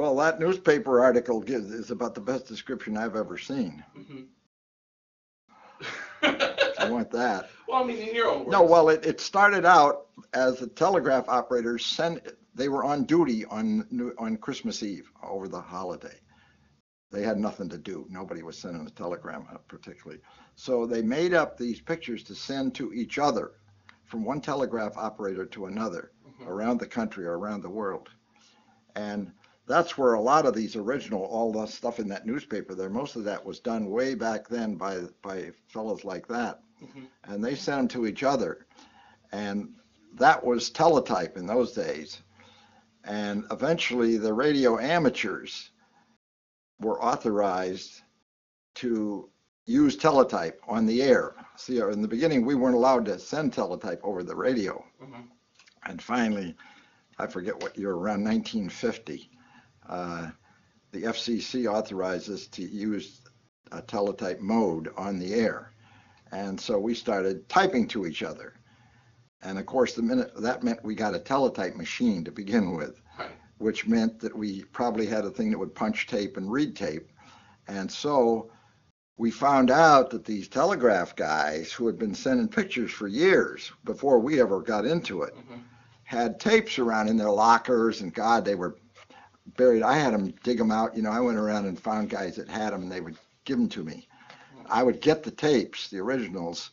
Well, that newspaper article is about the best description I've ever seen. Hmm. If you want that. Well, I mean, in your own No, words. well, it started out as the telegraph operators they were on duty on Christmas Eve over the holiday. They had nothing to do. Nobody was sending a telegram out particularly. So they made up these pictures to send to each other from one telegraph operator to another Hmm. around the country or around the world. And that's where a lot of these original, all the stuff in that newspaper there, most of that was done way back then by fellows like that. Hmm. And they sent them to each other. And that was teletype in those days. And eventually the radio amateurs were authorized to use teletype on the air. See, in the beginning, we weren't allowed to send teletype over the radio. Hmm. And finally, I forget what year, around 1950, the FCC authorized us to use a teletype mode on the air. And so we started typing to each other. And of course, that meant we got a teletype machine to begin with, Right. which meant that we probably had a thing that would punch tape and read tape. And so we found out that these telegraph guys who had been sending pictures for years before we ever got into it Hmm. had tapes around in their lockers, and God, they were buried. I had them dig them out. I went around and found guys that had them, and they would give them to me. I would get the tapes, the originals,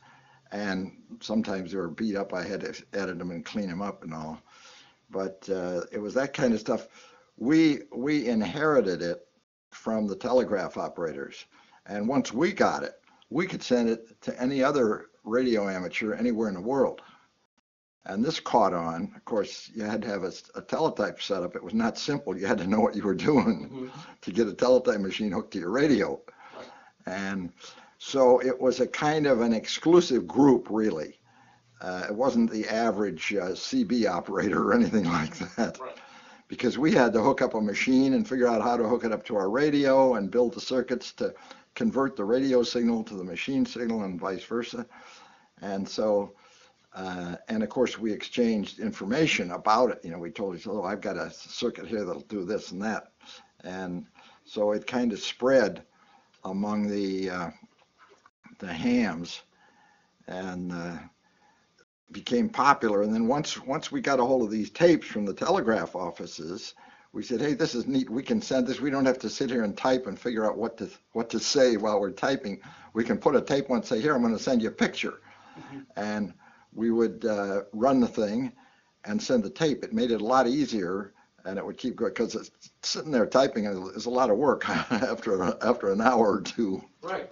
and sometimes they were beat up. I had to edit them and clean them up and all. But it was that kind of stuff. We inherited it from the telegraph operators, and once we got it, we could send it to any other radio amateur anywhere in the world. And this caught on. Of course, you had to have a teletype setup. It was not simple. You had to know what you were doing Hmm. to get a teletype machine hooked to your radio. Right. And so it was a kind of an exclusive group, really. It wasn't the average CB operator or anything like that, Right. because we had to hook up a machine and figure out how to hook it up to our radio and build the circuits to convert the radio signal to the machine signal and vice versa. And so, and of course, we exchanged information about it. We told each other, oh, I've got a circuit here that'll do this and that. And so it kind of spread among the hams and became popular. And then once we got a hold of these tapes from the telegraph offices, we said, hey, this is neat. We can send this. We don't have to sit here and type and figure out what to say while we're typing. We can put a tape on and say, here, I'm going to send you a picture. Hmm. And we would run the thing and send the tape. It made it a lot easier, and it would keep going, because sitting there typing is a lot of work after an hour or two. Right.